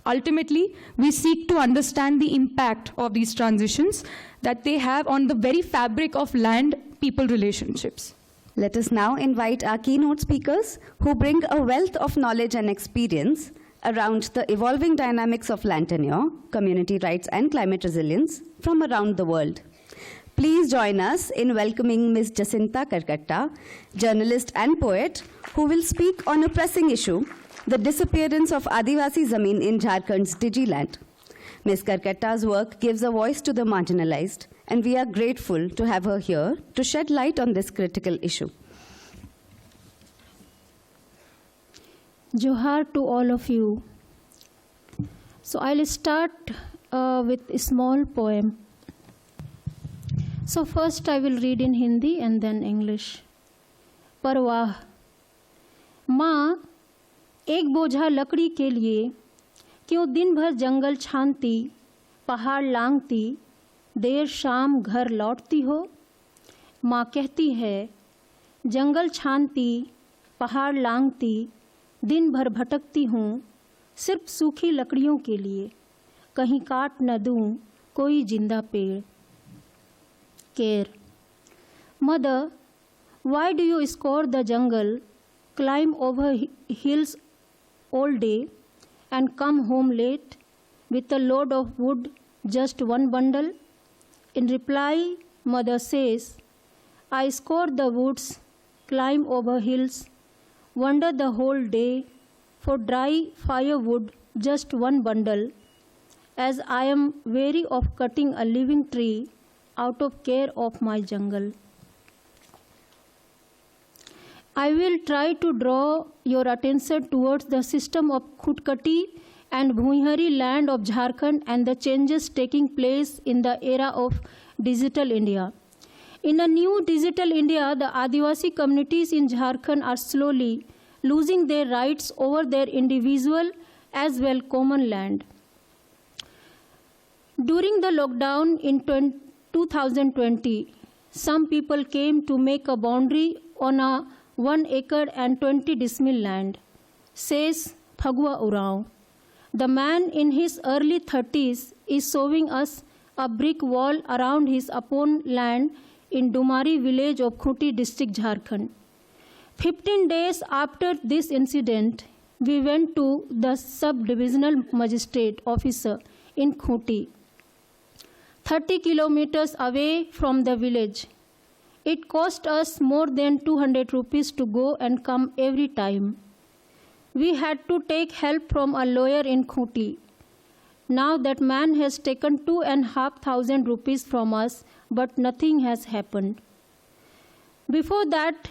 Ultimately, we seek to understand the impact of these transitions that they have on the very fabric of land-people relationships. Let us now invite our keynote speakers who bring a wealth of knowledge and experience around the evolving dynamics of land tenure, community rights, and climate resilience from around the world. Please join us in welcoming Ms. Jacinta Karkatta, journalist and poet, who will speak on a pressing issue, the disappearance of Adivasi Zameen in Jharkhand's Digiland. Ms. Karkatta's work gives a voice to the marginalized, and we are grateful to have her here to shed light on this critical issue. Johar to all of you. So I'll start with a small poem. So first I will read in Hindi and then English. परवाह, माँ एक बोझा लकड़ी के लिए क्यों दिन भर जंगल छानती, पहाड़ लांघती, देर शाम घर लौटती हो। माँ कहती है जंगल छानती, पहाड़ लांघती, दिन भर भटकती हूँ सिर्फ सूखी लकड़ियों के लिए, कहीं काट न दूँ कोई जिंदा पेड़। Care. Mother, why do you scour the jungle, climb over hills all day, and come home late with a load of wood, just one bundle? In reply, mother says, I scour the woods, climb over hills, wander the whole day for dry firewood, just one bundle, as I am weary of cutting a living tree out of care of my jungle. I will try to draw your attention towards the system of Khutkati and Bhuihari land of Jharkhand and the changes taking place in the era of digital India. In a new digital India, the Adivasi communities in Jharkhand are slowly losing their rights over their individual as well common land. During the lockdown in 2020, some people came to make a boundary on a 1 acre and 20 decimal land, says Phagua Urao. The man in his early 30s is showing us a brick wall around his own land in Dumari village of Khuti district, Jharkhand. 15 days after this incident, we went to the sub-divisional magistrate officer in Khuti, 30 kilometers away from the village. It cost us more than 200 rupees to go and come every time. We had to take help from a lawyer in Khuti. Now that man has taken 2,500 rupees from us, but nothing has happened. Before that,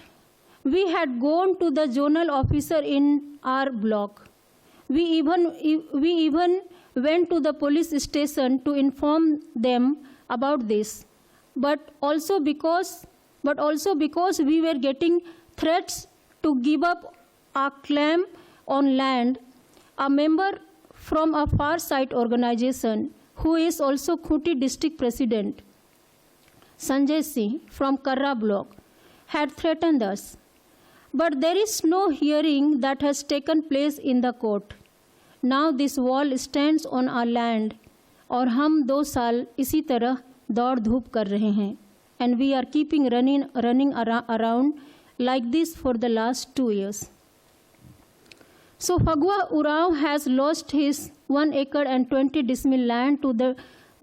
we had gone to the zonal officer in our block. We even went to the police station to inform them about this, but also because we were getting threats to give up our claim on land. A member from a far side organization, who is also Khuti district president, Sanjay Singh from Karra block, had threatened us. But there is no hearing that has taken place in the court. Now this wall stands on our land, और हम 2 साल इसी तरह दौड़ धूप कर रहे हैं, and we are keeping running around like this for the last 2 years. So Phagua Urao has lost his 1 acre and 20 decimal land to the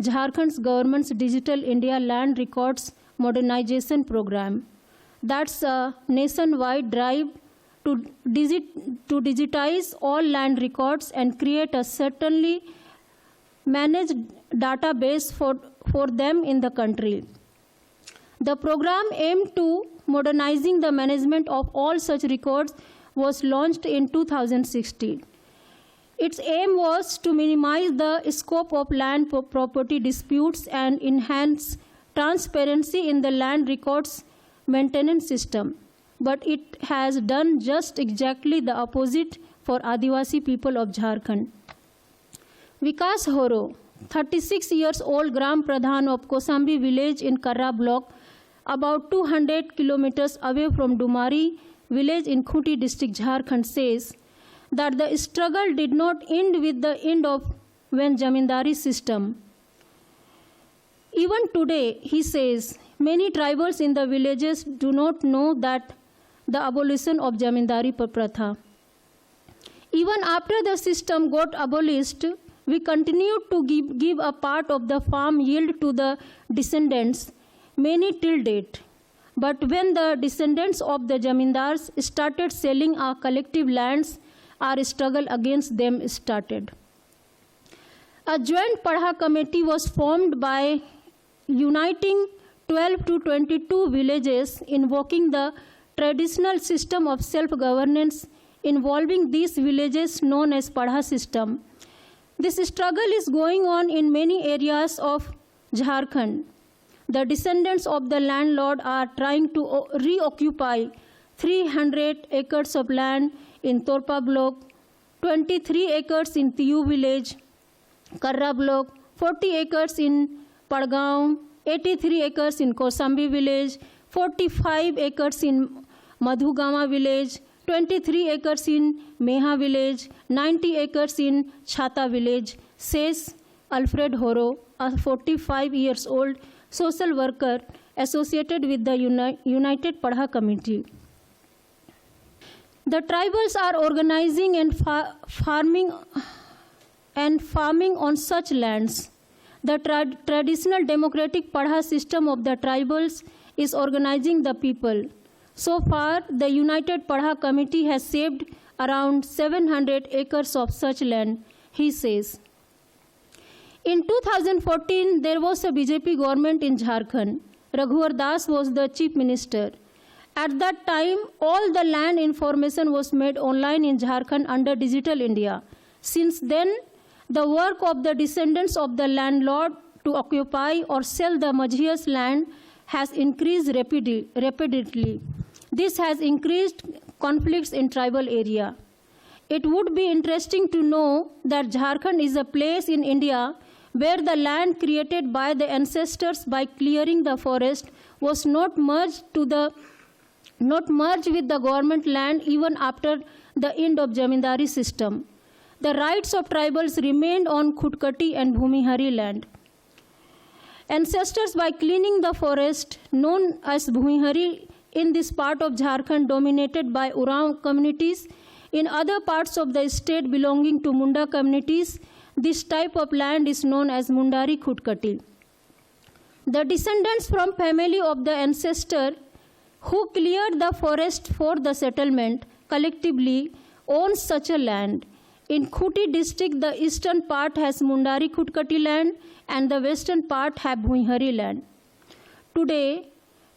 Jharkhand's government's Digital India Land Records Modernization Program. That's a nationwide drive to digitize all land records and create a certainly managed database for them in the country. The program aimed to modernizing the management of all such records was launched in 2016. Its aim was to minimize the scope of land property disputes and enhance transparency in the land records maintenance system. But it has done just exactly the opposite for Adivasi people of Jharkhand. Vikas Horo, 36 years old Gram Pradhan of Kosambi village in Karra block, about 200 kilometers away from Dumari village in Khuti district, Jharkhand, says, that the struggle did not end with the end of when Zamindari system. Even today, he says, many tribals in the villages do not know that the abolition of Zamindari Pratha. Even after the system got abolished, we continued to give a part of the farm yield to the descendants, many till date. But when the descendants of the Zamindars started selling our collective lands, our struggle against them started. A joint Padha committee was formed by uniting 12 to 22 villages, invoking the traditional system of self-governance involving these villages known as Padha system. This struggle is going on in many areas of Jharkhand. The descendants of the landlord are trying to reoccupy 300 acres of land in Torpa block, 23 acres in Tiu village, Karra block, 40 acres in Padgaon, 83 acres in Kosambi village, 45 acres in Madhugama village, 23 acres in Meha village, 90 acres in Chhata village, says Alfred Horo, a 45 years old social worker associated with the United Padha Committee. The tribals are organizing and farming on such lands. The traditional democratic Padha system of the tribals is organizing the people. So far, the United Padha Committee has saved around 700 acres of such land, he says. In 2014, there was a BJP government in Jharkhand. Raghuvar Das was the chief minister. At that time, all the land information was made online in Jharkhand under Digital India. Since then, the work of the descendants of the landlord to occupy or sell the Majhia's land has increased rapidly. This has increased conflicts in tribal area. It would be interesting to know that Jharkhand is a place in India where the land created by the ancestors by clearing the forest was not merged with the government land even after the end of Zamindari system. The rights of tribals remained on Khutkati and Bhumihari land. Ancestors, by cleaning the forest known as Bhumihari in this part of Jharkhand dominated by Oraon communities, in other parts of the state belonging to Munda communities, this type of land is known as Mundari Khutkati. The descendants from family of the ancestor who cleared the forest for the settlement collectively own such a land. In Khuti district, the eastern part has Mundari Khutkati land and the western part have Bhuihari land. Today,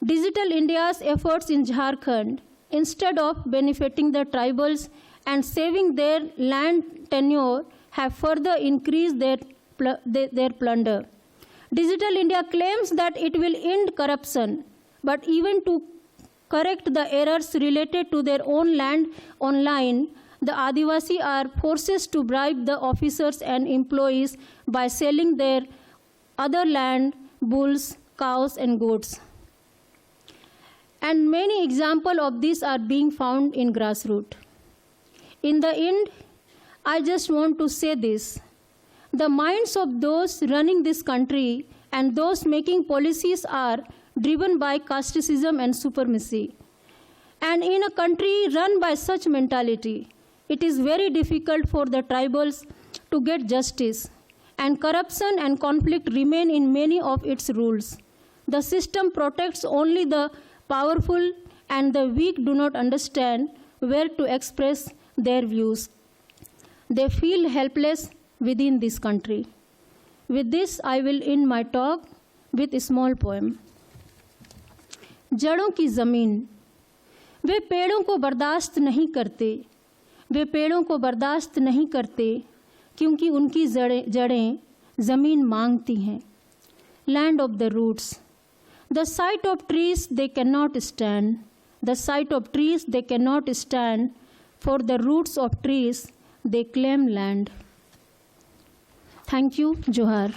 Digital India's efforts in Jharkhand, instead of benefiting the tribals and saving their land tenure, have further increased their plunder. Digital India claims that it will end corruption, but even to correct the errors related to their own land online, the Adivasi are forced to bribe the officers and employees by selling their other land, bulls, cows, and goats. And many examples of this are being found in grassroots. In the end, I just want to say this. The minds of those running this country and those making policies are driven by casteism and supremacy. And in a country run by such mentality, it is very difficult for the tribals to get justice, and corruption and conflict remain in many of its rules. The system protects only the powerful, and the weak do not understand where to express their views. They feel helpless within this country. With this, I will end my talk with a small poem. जड़ों की ज़मीन, वे पेड़ों को बर्दाश्त नहीं करते, वे पेड़ों को बर्दाश्त नहीं करते, क्योंकि उनकी जड़ें ज़मीन मांगती हैं. Land of the roots. The sight of trees they cannot stand. The sight of trees they cannot stand. For the roots of trees they claim land. Thank you. Johar.